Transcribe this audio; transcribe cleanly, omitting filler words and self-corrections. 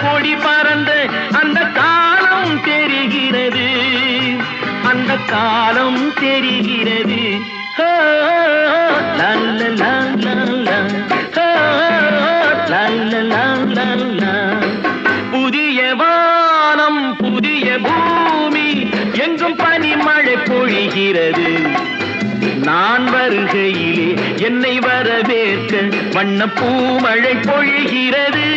கொடி பறந்த அந்த காலம் தெரிகிறது, அந்த காலம் தெரிகிறது. புதிய வானம் புதிய பூமி எங்கும் பனிமழை பொழிகிறது. நான் வருகையிலே என்னை வரவேற்க வண்ண பூமழை பொழிகிறது.